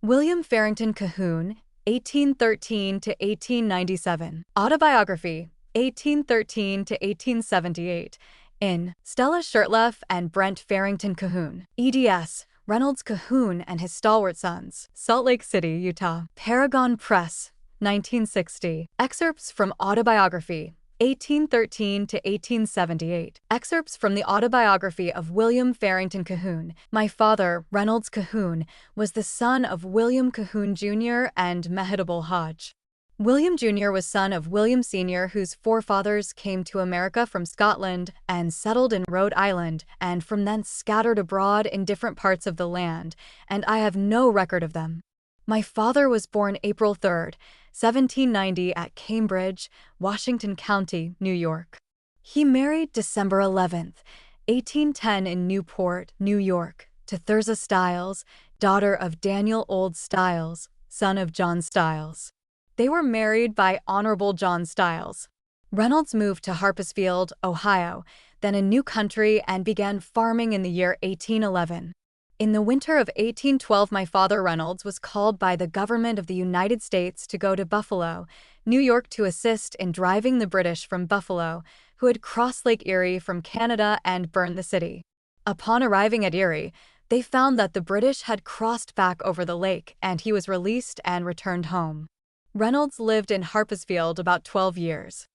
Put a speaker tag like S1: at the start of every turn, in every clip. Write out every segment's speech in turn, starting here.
S1: William Farrington Cahoon, 1813 to 1897. Autobiography, 1813 to 1878. In Stella Shirtleff and Brent Farrington Cahoon. eds. Reynolds Cahoon and His Stalwart Sons. Salt Lake City, Utah. Paragon Press, 1960. Excerpts from Autobiography, 1813 to 1878. Excerpts from the autobiography of William Farrington Cahoon. My father, Reynolds Cahoon, was the son of William Cahoon Jr. and Mehetabel Hodge. William Jr. was son of William Sr., whose forefathers came to America from Scotland and settled in Rhode Island, and from thence scattered abroad in different parts of the land, and I have no record of them. My father was born April 3rd, 1790 at Cambridge, Washington County, New York. He married December 11th, 1810 in Newport, New York, to Thirza Stiles, daughter of Daniel Old Stiles, son of John Stiles. They were married by Honorable John Stiles. Reynolds moved to Harpsfield, Ohio, then a new country, and began farming in the year 1811. In the winter of 1812, my father Reynolds was called by the government of the United States to go to Buffalo, New York, to assist in driving the British from Buffalo, who had crossed Lake Erie from Canada and burned the city. Upon arriving at Erie, they found that the British had crossed back over the lake, and he was released and returned home. Reynolds lived in Harpsfield about 12 years.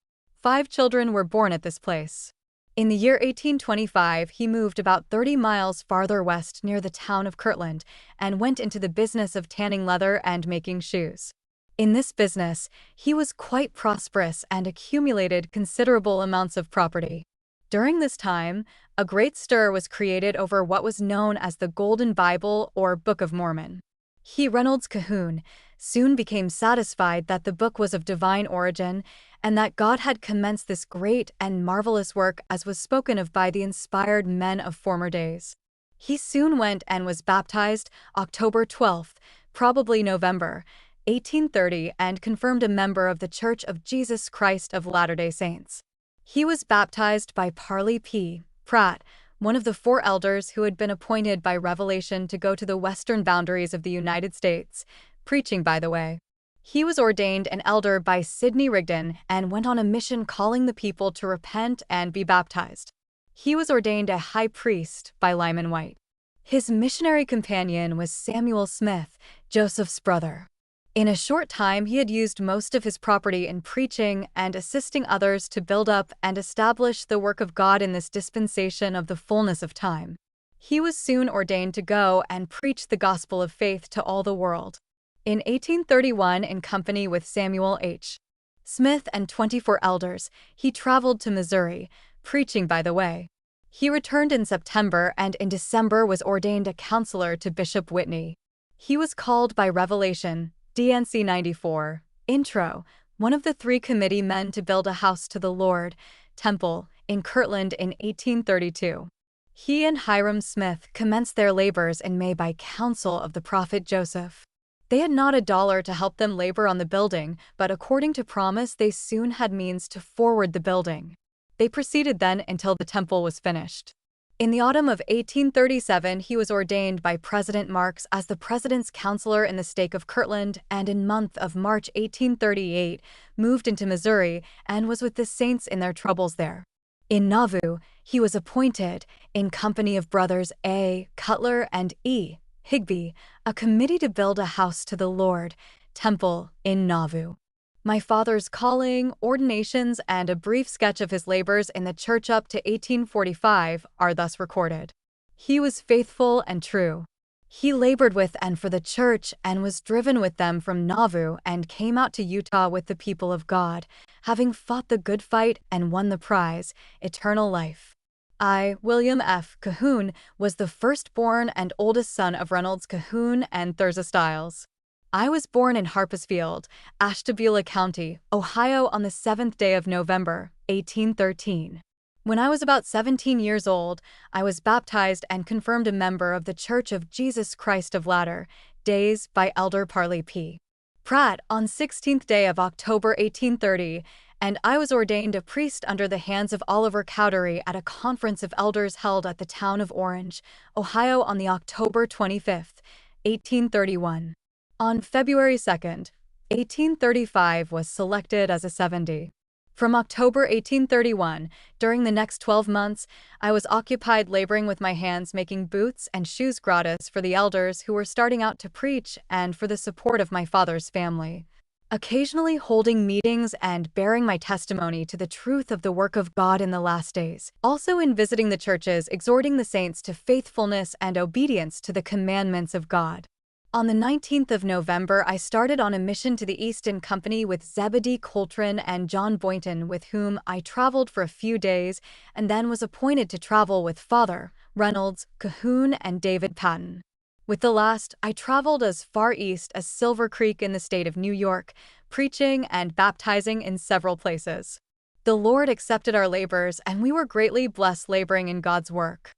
S1: 5 children were born at this place. In the year 1825, he moved about 30 miles farther west near the town of Kirtland and went into the business of tanning leather and making shoes. In this business, he was quite prosperous and accumulated considerable amounts of property. During this time, a great stir was created over what was known as the Golden Bible or Book of Mormon. He, Reynolds Cahoon, soon became satisfied that the book was of divine origin and that God had commenced this great and marvelous work as was spoken of by the inspired men of former days. He soon went and was baptized October 12th, probably November, 1830, and confirmed a member of the Church of Jesus Christ of Latter-day Saints. He was baptized by Parley P. Pratt, one of the 4 elders who had been appointed by revelation to go to the western boundaries of the United States, preaching by the way. He was ordained an elder by Sidney Rigdon and went on a mission calling the people to repent and be baptized. He was ordained a high priest by Lyman White. His missionary companion was Samuel Smith, Joseph's brother. In a short time, he had used most of his property in preaching and assisting others to build up and establish the work of God in this dispensation of the fullness of time. He was soon ordained to go and preach the gospel of faith to all the world. In 1831, in company with Samuel H. Smith and 24 elders, he traveled to Missouri, preaching by the way. He returned in September and in December was ordained a counselor to Bishop Whitney. He was called by revelation, DNC 94, Intro, one of the 3 committee men to build a house to the Lord, temple, in Kirtland in 1832. He and Hiram Smith commenced their labors in May by counsel of the prophet Joseph. They had not a dollar to help them labor on the building, but according to promise they soon had means to forward the building. They proceeded then until the temple was finished. In the autumn of 1837, he was ordained by President Marks as the president's counselor in the stake of Kirtland, and in month of March 1838 moved into Missouri and was with the saints in their troubles there. In Nauvoo, he was appointed, in company of brothers A. Cutler and E. Higby, a committee to build a house to the Lord, temple, in Nauvoo. My father's calling, ordinations, and a brief sketch of his labors in the church up to 1845 are thus recorded. He was faithful and true. He labored with and for the church and was driven with them from Nauvoo and came out to Utah with the people of God, having fought the good fight and won the prize, eternal life. I, William F. Cahoon, was the firstborn and oldest son of Reynolds Cahoon and Thirza Stiles. I was born in Harpsfield, Ashtabula County, Ohio on the 7th day of November, 1813. When I was about 17 years old, I was baptized and confirmed a member of the Church of Jesus Christ of Latter-days by Elder Parley P. Pratt on 16th day of October 1830, and I was ordained a priest under the hands of Oliver Cowdery at a conference of elders held at the town of Orange, Ohio on the October 25th, 1831. On February 2nd, 1835 was selected as a 70. From October 1831, during the next 12 months, I was occupied laboring with my hands making boots and shoes gratis for the elders who were starting out to preach and for the support of my father's family. Occasionally holding meetings and bearing my testimony to the truth of the work of God in the last days. Also in visiting the churches, exhorting the saints to faithfulness and obedience to the commandments of God. On the 19th of November, I started on a mission to the East in company with Zebedee Coltrane and John Boynton, with whom I traveled for a few days and then was appointed to travel with Father Reynolds, Cahoon, and David Patton. With the last, I traveled as far east as Silver Creek in the state of New York, preaching and baptizing in several places. The Lord accepted our labors, and we were greatly blessed laboring in God's work.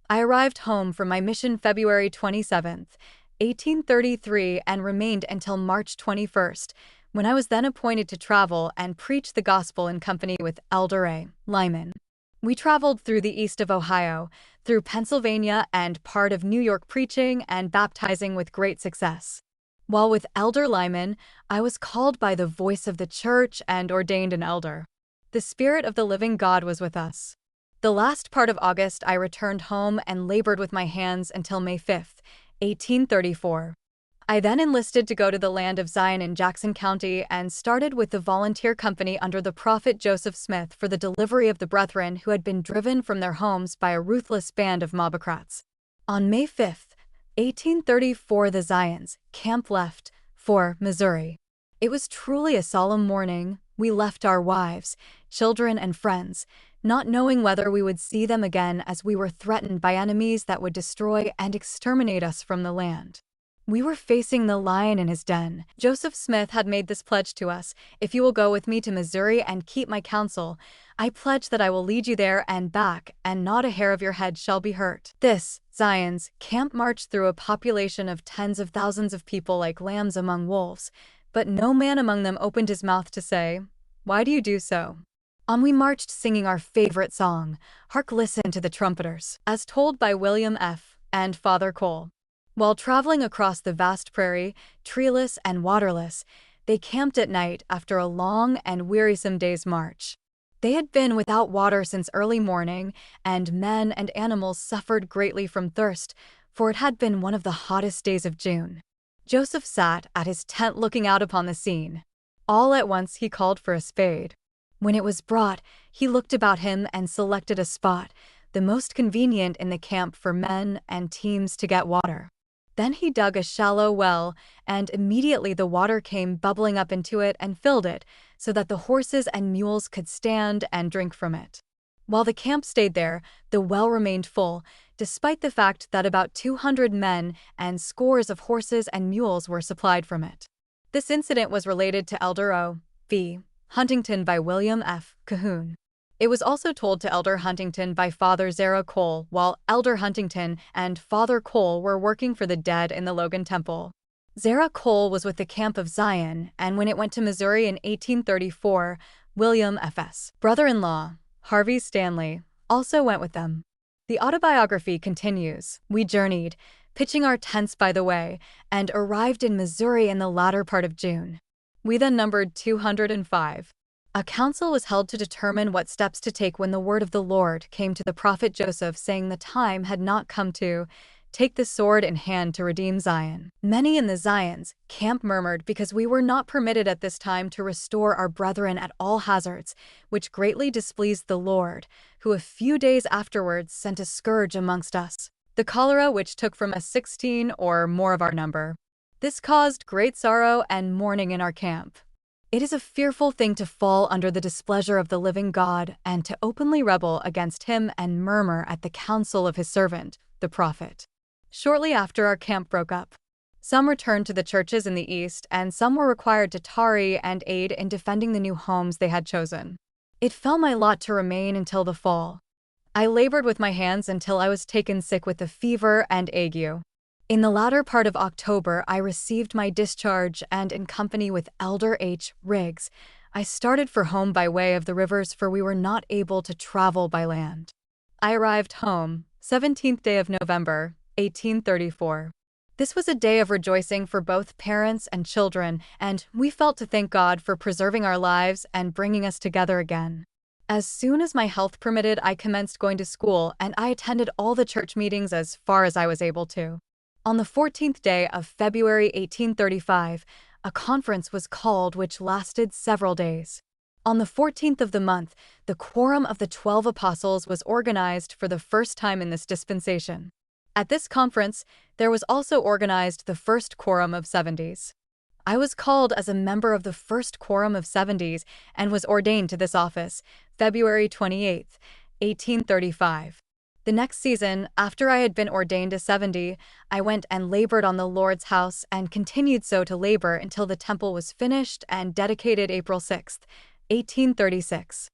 S1: I arrived home from my mission February 27th, 1833, and remained until March 21st, when I was then appointed to travel and preach the gospel in company with Elder A. Lyman. We traveled through the east of Ohio, through Pennsylvania, and part of New York, preaching and baptizing with great success. While with Elder Lyman, I was called by the voice of the church and ordained an elder. The Spirit of the living God was with us. The last part of August, I returned home and labored with my hands until May 5th, 1834. I then enlisted to go to the land of Zion in Jackson County and started with the volunteer company under the prophet Joseph Smith for the delivery of the brethren who had been driven from their homes by a ruthless band of mobocrats. On May 5th, 1834, the Zions camp left for Missouri. It was truly a solemn morning. We left our wives, children, and friends, not knowing whether we would see them again, as we were threatened by enemies that would destroy and exterminate us from the land. We were facing the lion in his den. Joseph Smith had made this pledge to us: "If you will go with me to Missouri and keep my counsel, I pledge that I will lead you there and back, and not a hair of your head shall be hurt." This Zion's camp marched through a population of tens of thousands of people like lambs among wolves, but no man among them opened his mouth to say, "Why do you do so?" On we marched singing our favorite song, "Hark, Listen to the Trumpeters," as told by William F. and Father Cole. While traveling across the vast prairie, treeless and waterless, they camped at night after a long and wearisome day's march. They had been without water since early morning, and men and animals suffered greatly from thirst, for it had been one of the hottest days of June. Joseph sat at his tent looking out upon the scene. All at once he called for a spade. When it was brought, he looked about him and selected a spot, the most convenient in the camp for men and teams to get water. Then he dug a shallow well, and immediately the water came bubbling up into it and filled it, so that the horses and mules could stand and drink from it. While the camp stayed there, the well remained full, despite the fact that about 200 men and scores of horses and mules were supplied from it. This incident was related to Elder O. V. Huntington by William F. Cahoon. It was also told to Elder Huntington by Father Zara Cole while Elder Huntington and Father Cole were working for the dead in the Logan Temple. Zara Cole was with the Camp of Zion, and when it went to Missouri in 1834, William F.'s brother-in-law, Harvey Stanley, also went with them. The autobiography continues: "We journeyed, pitching our tents by the way, and arrived in Missouri in the latter part of June. We then numbered 205. A council was held to determine what steps to take when the word of the Lord came to the prophet Joseph, saying the time had not come to take the sword in hand to redeem Zion. Many in the Zion's camp murmured because we were not permitted at this time to restore our brethren at all hazards, which greatly displeased the Lord, who a few days afterwards sent a scourge amongst us, the cholera, which took from us 16 or more of our number. This caused great sorrow and mourning in our camp. It is a fearful thing to fall under the displeasure of the living God and to openly rebel against him and murmur at the counsel of his servant, the prophet." Shortly after, our camp broke up. Some returned to the churches in the east, and some were required to tarry and aid in defending the new homes they had chosen. It fell my lot to remain until the fall. I labored with my hands until I was taken sick with a fever and ague. In the latter part of October, I received my discharge, and in company with Elder H. Riggs, I started for home by way of the rivers, for we were not able to travel by land. I arrived home, 17th day of November, 1834. This was a day of rejoicing for both parents and children, and we felt to thank God for preserving our lives and bringing us together again. As soon as my health permitted, I commenced going to school, and I attended all the church meetings as far as I was able to. On the 14th day of February 1835, a conference was called which lasted several days. On the 14th of the month, the Quorum of the 12 Apostles was organized for the first time in this dispensation. At this conference, there was also organized the first Quorum of 70s. I was called as a member of the first Quorum of 70s and was ordained to this office, February 28, 1835. The next season, after I had been ordained a 70, I went and labored on the Lord's house and continued so to labor until the temple was finished and dedicated April 6, 1836.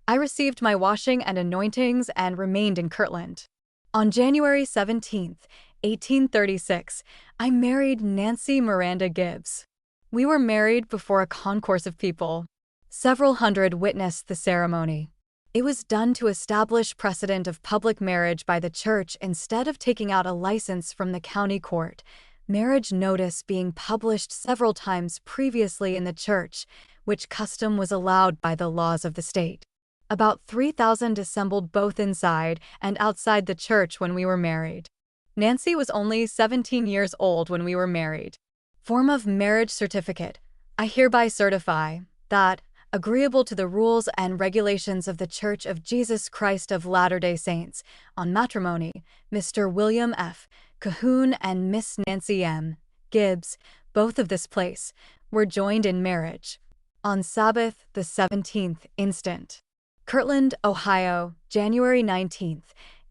S1: I received my washing and anointings and remained in Kirtland. On January 17, 1836, I married Nancy Miranda Gibbs. We were married before a concourse of people. Several hundred witnessed the ceremony. It was done to establish precedent of public marriage by the church instead of taking out a license from the county court, marriage notice being published several times previously in the church, which custom was allowed by the laws of the state. About 3,000 assembled both inside and outside the church when we were married. Nancy was only 17 years old when we were married. Form of marriage certificate. I hereby certify that, agreeable to the rules and regulations of the Church of Jesus Christ of Latter-day Saints, on matrimony, Mr. William F. Cahoon and Miss Nancy M. Gibbs, both of this place, were joined in marriage. On Sabbath, the 17th instant. Kirtland, Ohio, January 19,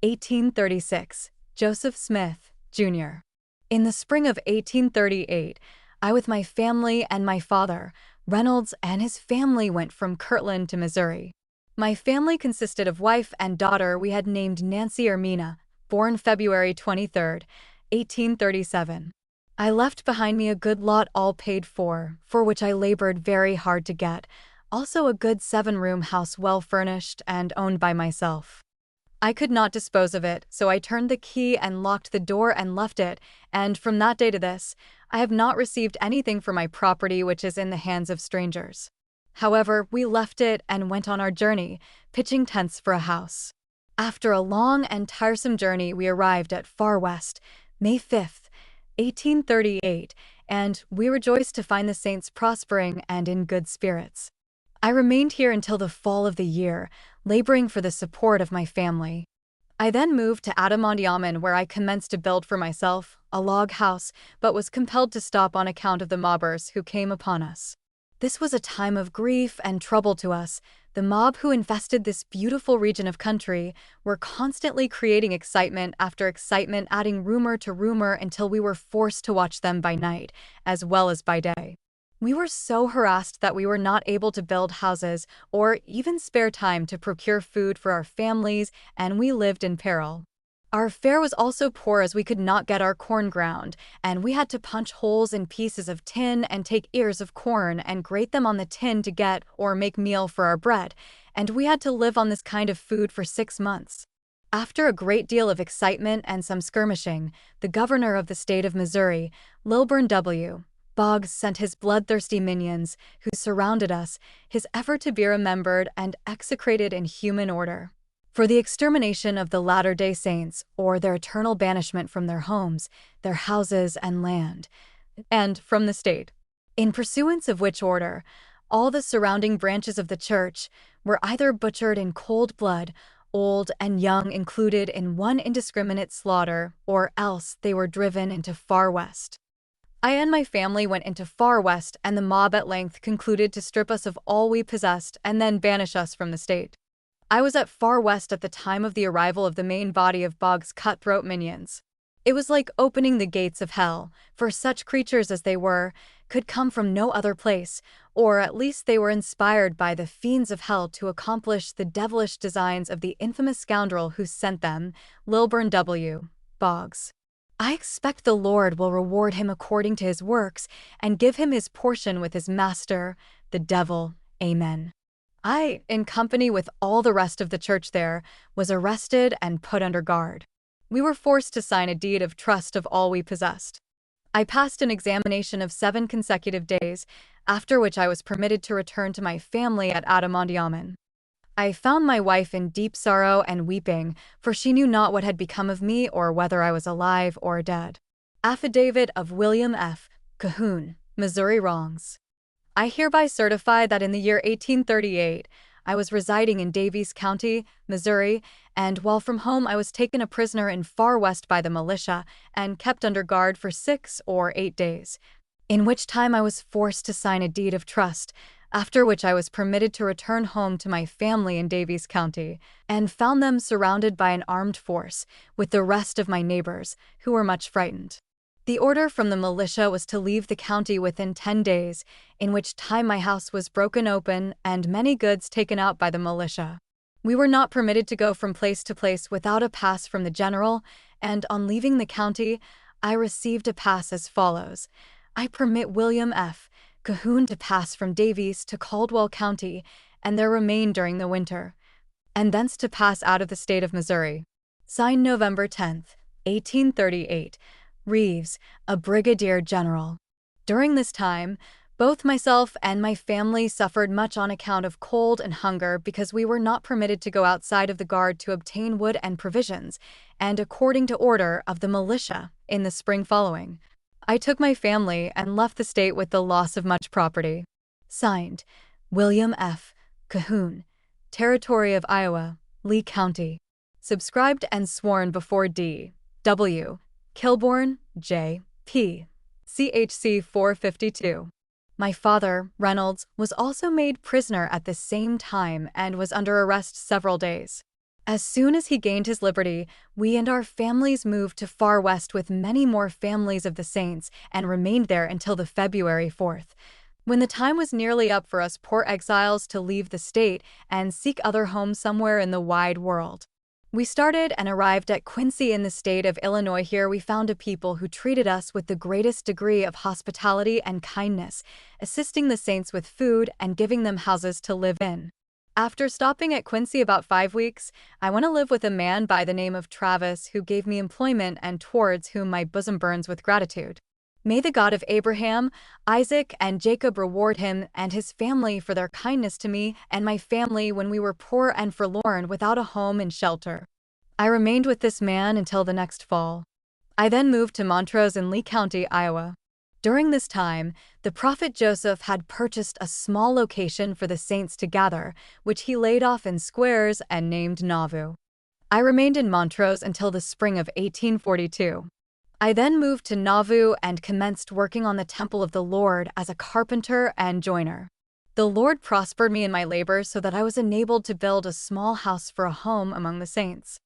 S1: 1836, Joseph Smith, Jr. In the spring of 1838, I with my family and my father, Reynolds and his family went from Kirtland to Missouri. My family consisted of wife and daughter we had named Nancy Ermina, born February 23, 1837. I left behind me a good lot all paid for which I labored very hard to get, also a good 7-room house well furnished and owned by myself. I could not dispose of it, so I turned the key and locked the door and left it, and from that day to this, I have not received anything for my property which is in the hands of strangers. However, we left it and went on our journey, pitching tents for a house. After a long and tiresome journey, we arrived at Far West, May 5, 1838, and we rejoiced to find the saints prospering and in good spirits. I remained here until the fall of the year, laboring for the support of my family. I then moved to Adamondiaman, where I commenced to build for myself a log house, but was compelled to stop on account of the mobbers who came upon us. This was a time of grief and trouble to us. The mob who infested this beautiful region of country were constantly creating excitement after excitement, adding rumor to rumor until we were forced to watch them by night, as well as by day. We were so harassed that we were not able to build houses or even spare time to procure food for our families, and we lived in peril. Our fare was also poor as we could not get our corn ground, and we had to punch holes in pieces of tin and take ears of corn and grate them on the tin to get or make meal for our bread, and we had to live on this kind of food for 6 months. After a great deal of excitement and some skirmishing, the governor of the state of Missouri, Lilburn W. Boggs, sent his bloodthirsty minions, who surrounded us, his effort to be remembered and execrated in human order, for the extermination of the Latter-day Saints, or their eternal banishment from their homes, their houses and land, and from the state. In pursuance of which order, all the surrounding branches of the church were either butchered in cold blood, old and young included in one indiscriminate slaughter, or else they were driven into Far West. I and my family went into Far West, and the mob at length concluded to strip us of all we possessed and then banish us from the state. I was at Far West at the time of the arrival of the main body of Boggs' cutthroat minions. It was like opening the gates of hell, for such creatures as they were could come from no other place, or at least they were inspired by the fiends of hell to accomplish the devilish designs of the infamous scoundrel who sent them, Lilburn W. Boggs. I expect the Lord will reward him according to his works and give him his portion with his master, the devil. Amen. I, in company with all the rest of the church there, was arrested and put under guard. We were forced to sign a deed of trust of all we possessed. I passed an examination of 7 consecutive days, after which I was permitted to return to my family at Adamandiaman. I found my wife in deep sorrow and weeping, for she knew not what had become of me or whether I was alive or dead. Affidavit of William F. Cahoon, Missouri Wrongs. I hereby certify that in the year 1838, I was residing in Daviess County, Missouri, and while from home I was taken a prisoner in Far West by the militia and kept under guard for 6 or 8 days, in which time I was forced to sign a deed of trust, after which I was permitted to return home to my family in Daviess County, and found them surrounded by an armed force, with the rest of my neighbors, who were much frightened. The order from the militia was to leave the county within 10 days, in which time my house was broken open and many goods taken out by the militia. We were not permitted to go from place to place without a pass from the general, and on leaving the county, I received a pass as follows. I permit William F. Cahoon to pass from Daviess to Caldwell County, and there remain during the winter, and thence to pass out of the state of Missouri. Signed November 10th, 1838. Reeves, a brigadier general. During this time, both myself and my family suffered much on account of cold and hunger because we were not permitted to go outside of the guard to obtain wood and provisions, and according to order of the militia, in the spring following, I took my family and left the state with the loss of much property. Signed, William F. Cahoon, Territory of Iowa, Lee County. Subscribed and sworn before D. W. Kilbourne, J. P. CHC 452. My father, Reynolds, was also made prisoner at the same time and was under arrest several days. As soon as he gained his liberty, we and our families moved to Far West with many more families of the saints and remained there until the February 4th, when the time was nearly up for us poor exiles to leave the state and seek other homes somewhere in the wide world. We started and arrived at Quincy in the state of Illinois. Here we found a people who treated us with the greatest degree of hospitality and kindness, assisting the saints with food and giving them houses to live in. After stopping at Quincy about 5 weeks, I went to live with a man by the name of Travis who gave me employment and towards whom my bosom burns with gratitude. May the God of Abraham, Isaac, and Jacob reward him and his family for their kindness to me and my family when we were poor and forlorn without a home and shelter. I remained with this man until the next fall. I then moved to Montrose in Lee County, Iowa. During this time, the prophet Joseph had purchased a small location for the saints to gather, which he laid off in squares and named Nauvoo. I remained in Montrose until the spring of 1842. I then moved to Nauvoo and commenced working on the temple of the Lord as a carpenter and joiner. The Lord prospered me in my labor so that I was enabled to build a small house for a home among the saints.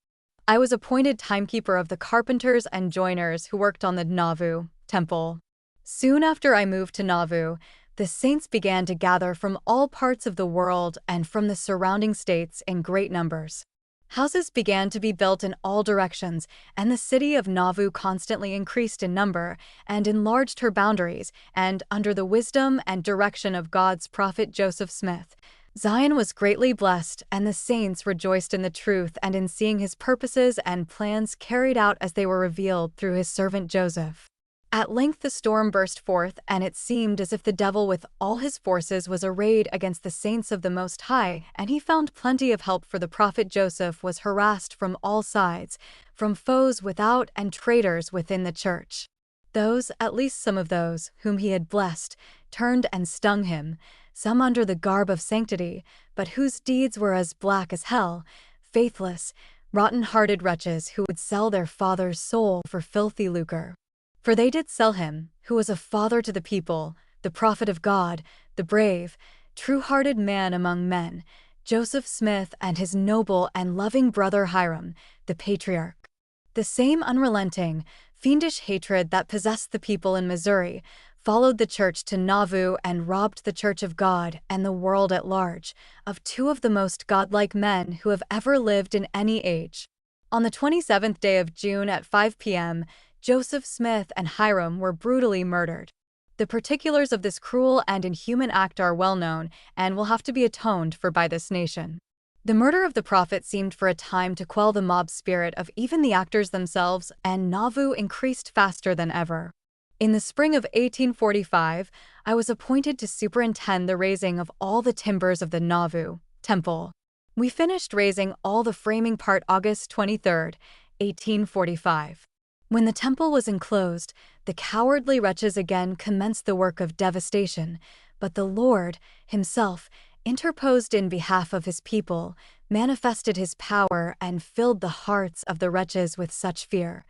S1: I was appointed timekeeper of the carpenters and joiners who worked on the Nauvoo temple. Soon after I moved to Nauvoo, the saints began to gather from all parts of the world and from the surrounding states in great numbers. Houses began to be built in all directions, and the city of Nauvoo constantly increased in number and enlarged her boundaries, and under the wisdom and direction of God's prophet Joseph Smith, Zion was greatly blessed, and the saints rejoiced in the truth and in seeing his purposes and plans carried out as they were revealed through his servant Joseph. At length the storm burst forth, and it seemed as if the devil with all his forces was arrayed against the saints of the Most High, and he found plenty of help, for the prophet Joseph was harassed from all sides, from foes without and traitors within the church. Those, at least some of those, whom he had blessed, turned and stung him, some under the garb of sanctity, but whose deeds were as black as hell, faithless, rotten-hearted wretches who would sell their father's soul for filthy lucre. For they did sell him, who was a father to the people, the prophet of God, the brave, true-hearted man among men, Joseph Smith, and his noble and loving brother Hiram, the patriarch. The same unrelenting, fiendish hatred that possessed the people in Missouri followed the church to Nauvoo and robbed the church of God and the world at large of two of the most godlike men who have ever lived in any age. On the 27th day of June at 5 p.m., Joseph Smith and Hiram were brutally murdered. The particulars of this cruel and inhuman act are well known and will have to be atoned for by this nation. The murder of the prophet seemed for a time to quell the mob spirit of even the actors themselves, and Nauvoo increased faster than ever. In the spring of 1845, I was appointed to superintend the raising of all the timbers of the Nauvoo temple. We finished raising all the framing part August 23rd, 1845. When the temple was enclosed, the cowardly wretches again commenced the work of devastation, but the Lord, Himself, interposed in behalf of His people, manifested His power, and filled the hearts of the wretches with such fear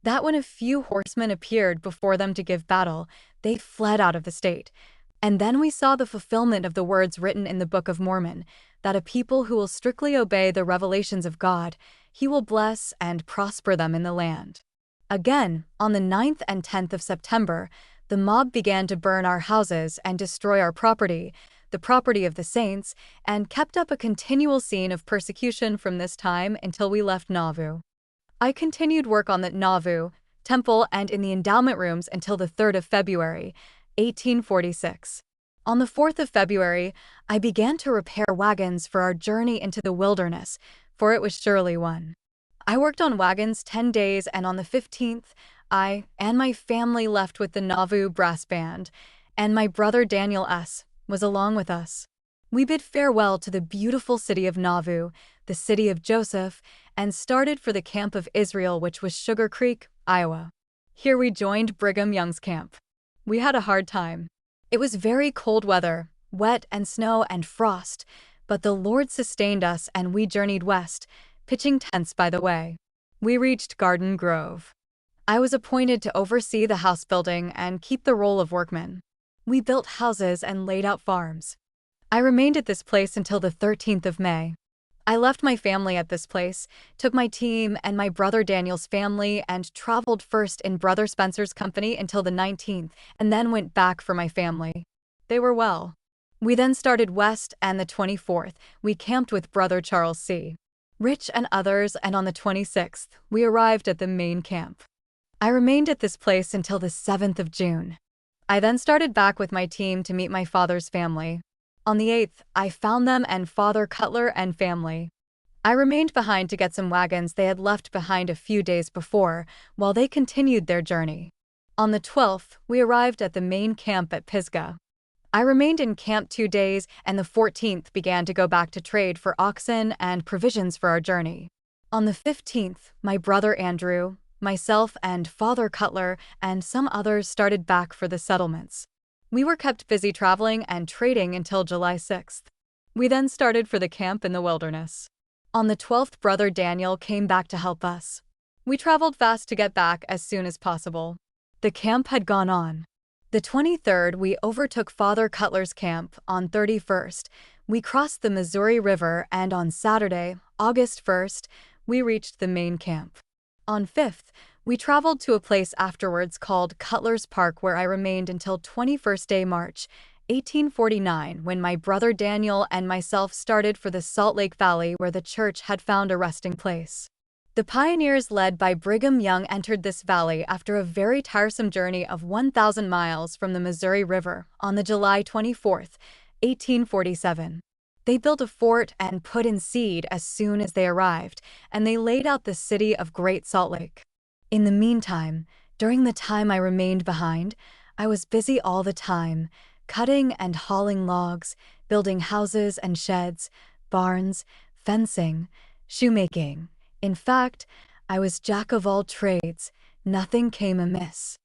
S1: that when a few horsemen appeared before them to give battle, they fled out of the state. And then we saw the fulfillment of the words written in the Book of Mormon, that a people who will strictly obey the revelations of God, He will bless and prosper them in the land. Again, on the 9th and 10th of September, the mob began to burn our houses and destroy our property, the property of the saints, and kept up a continual scene of persecution from this time until we left Nauvoo. I continued work on the Nauvoo temple and in the endowment rooms until the 3rd of February, 1846. On the 4th of February, I began to repair wagons for our journey into the wilderness, for it was surely one. I worked on wagons 10 days, and on the 15th, I and my family left with the Nauvoo brass band, and my brother Daniel S. was along with us. We bid farewell to the beautiful city of Nauvoo, the city of Joseph, and started for the camp of Israel, which was Sugar Creek, Iowa. Here we joined Brigham Young's camp. We had a hard time. It was very cold weather, wet and snow and frost, but the Lord sustained us and we journeyed west, pitching tents by the way. We reached Garden Grove. I was appointed to oversee the house building and keep the role of workman. We built houses and laid out farms. I remained at this place until the 13th of May. I left my family at this place, took my team and my brother Daniel's family, and traveled first in Brother Spencer's company until the 19th, and then went back for my family. They were well. We then started west, and the 24th, we camped with Brother Charles C. Rich and others, and on the 26th, we arrived at the main camp. I remained at this place until the 7th of June. I then started back with my team to meet my father's family. On the 8th, I found them and Father Cutler and family. I remained behind to get some wagons they had left behind a few days before, while they continued their journey. On the 12th, we arrived at the main camp at Pisgah. I remained in camp 2 days, and the 14th began to go back to trade for oxen and provisions for our journey. On the 15th, my brother Andrew, myself and Father Cutler and some others started back for the settlements. We were kept busy traveling and trading until July 6th. We then started for the camp in the wilderness. On the 12th, Brother Daniel came back to help us. We traveled fast to get back as soon as possible. The camp had gone on. The 23rd, we overtook Father Cutler's camp. On 31st, we crossed the Missouri River, and on Saturday, August 1st, we reached the main camp. On 5th, we traveled to a place afterwards called Cutler's Park, where I remained until 21st day March, 1849, when my brother Daniel and myself started for the Salt Lake Valley, where the church had found a resting place. The pioneers led by Brigham Young entered this valley after a very tiresome journey of 1,000 miles from the Missouri River on the July 24th, 1847. They built a fort and put in seed as soon as they arrived, and they laid out the city of Great Salt Lake. In the meantime, during the time I remained behind, I was busy all the time, cutting and hauling logs, building houses and sheds, barns, fencing, shoemaking. In fact, I was jack of all trades. Nothing came amiss.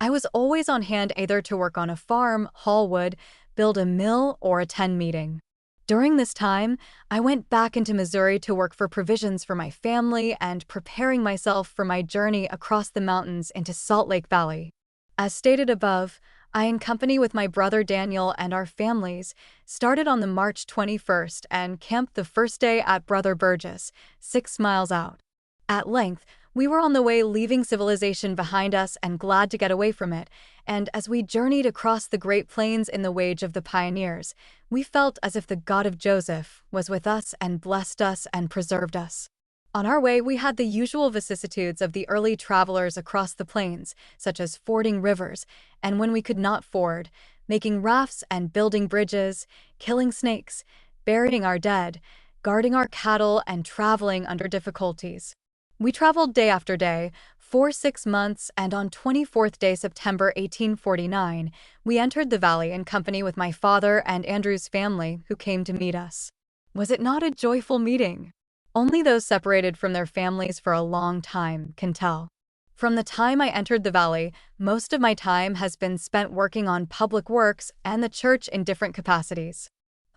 S1: I was always on hand either to work on a farm, haul wood, build a mill, or attend meeting. During this time, I went back into Missouri to work for provisions for my family and preparing myself for my journey across the mountains into Salt Lake Valley. As stated above, I, in company with my brother Daniel and our families, started on the March 21st and camped the first day at Brother Burgess, 6 miles out. At length, we were on the way, leaving civilization behind us and glad to get away from it, and as we journeyed across the Great Plains in the wage of the pioneers, we felt as if the God of Joseph was with us and blessed us and preserved us. On our way, we had the usual vicissitudes of the early travelers across the plains, such as fording rivers, and when we could not ford, making rafts and building bridges, killing snakes, burying our dead, guarding our cattle, and traveling under difficulties. We traveled day after day, For 6 months, and on 24th day September 1849, we entered the valley in company with my father and Andrew's family, who came to meet us. Was it not a joyful meeting? Only those separated from their families for a long time can tell. From the time I entered the valley, most of my time has been spent working on public works and the church in different capacities.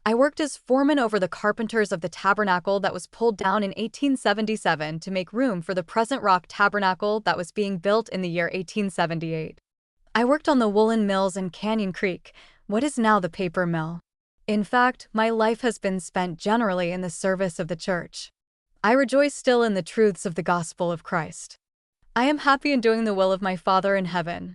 S1: I worked as foreman over the carpenters of the tabernacle that was pulled down in 1877 to make room for the present rock tabernacle that was being built in the year 1878. I worked on the woolen mills in Canyon Creek, what is now the paper mill. In fact, my life has been spent generally in the service of the church. I rejoice still in the truths of the gospel of Christ. I am happy in doing the will of my Father in heaven.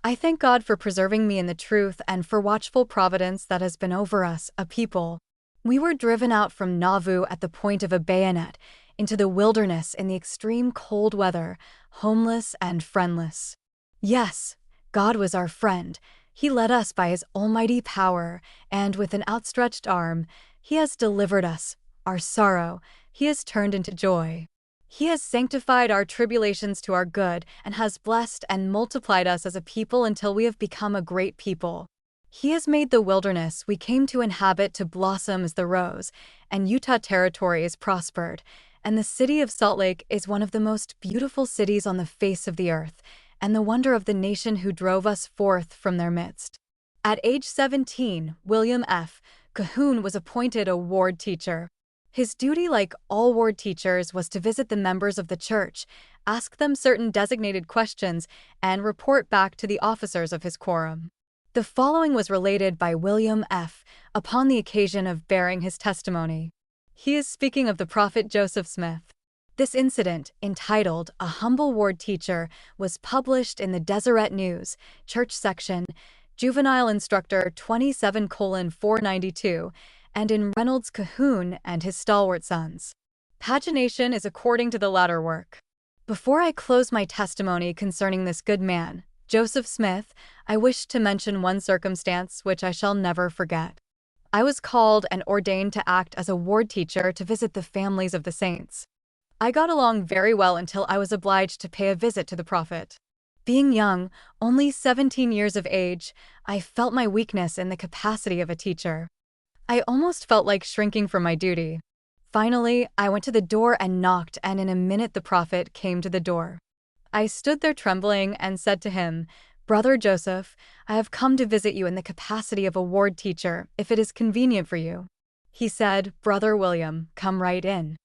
S1: I thank God for preserving me in the truth and for watchful providence that has been over us, a people. We were driven out from Nauvoo at the point of a bayonet into the wilderness in the extreme cold weather, homeless and friendless. Yes, God was our friend. He led us by His almighty power, and with an outstretched arm, He has delivered us. Our sorrow He has turned into joy. He has sanctified our tribulations to our good and has blessed and multiplied us as a people until we have become a great people. He has made the wilderness we came to inhabit to blossom as the rose, and Utah Territory is prospered, and the city of Salt Lake is one of the most beautiful cities on the face of the earth, and the wonder of the nation who drove us forth from their midst. At age 17, William F. Cahoon was appointed a ward teacher. His duty, like all ward teachers, was to visit the members of the church, ask them certain designated questions, and report back to the officers of his quorum. The following was related by William F. upon the occasion of bearing his testimony. He is speaking of the prophet Joseph Smith. This incident, entitled "A Humble Ward Teacher," was published in the Deseret News, Church Section, Juvenile Instructor 27:492, and in Reynolds Cahoon and His Stalwart Sons. Pagination is according to the latter work. Before I close my testimony concerning this good man, Joseph Smith, I wish to mention one circumstance which I shall never forget. I was called and ordained to act as a ward teacher to visit the families of the saints. I got along very well until I was obliged to pay a visit to the prophet. Being young, only 17 years of age, I felt my weakness in the capacity of a teacher. I almost felt like shrinking from my duty. Finally, I went to the door and knocked, and in a minute the prophet came to the door. I stood there trembling and said to him, "Brother Joseph, I have come to visit you in the capacity of a ward teacher, if it is convenient for you." He said, "Brother William, come right in.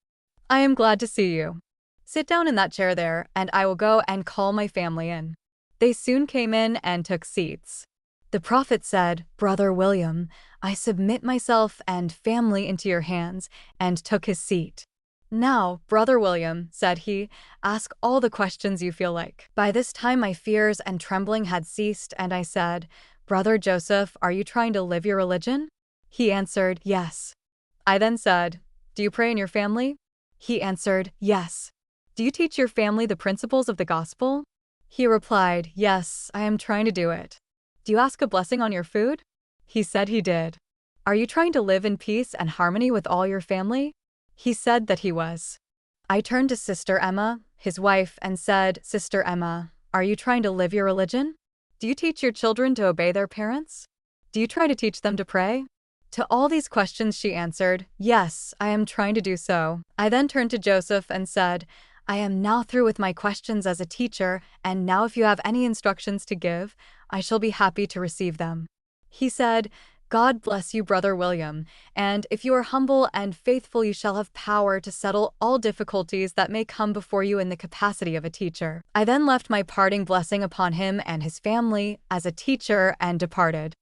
S1: I am glad to see you. Sit down in that chair there, and I will go and call my family in." They soon came in and took seats. The prophet said, "Brother William, I submit myself and family into your hands," and took his seat. "Now, Brother William," said he, "ask all the questions you feel like." By this time my fears and trembling had ceased, and I said, "Brother Joseph, are you trying to live your religion?" He answered, "Yes." I then said, "Do you pray in your family?" He answered, "Yes." "Do you teach your family the principles of the gospel?" He replied, "Yes, I am trying to do it." "Do you ask a blessing on your food?" He said he did. "Are you trying to live in peace and harmony with all your family?" He said that he was. I turned to Sister Emma, his wife, and said, "Sister Emma, are you trying to live your religion? Do you teach your children to obey their parents? Do you try to teach them to pray?" To all these questions she answered, "Yes, I am trying to do so." I then turned to Joseph and said, "I am now through with my questions as a teacher, and now if you have any instructions to give, I shall be happy to receive them." He said, "God bless you, Brother William, and if you are humble and faithful you shall have power to settle all difficulties that may come before you in the capacity of a teacher." I then left my parting blessing upon him and his family as a teacher and departed.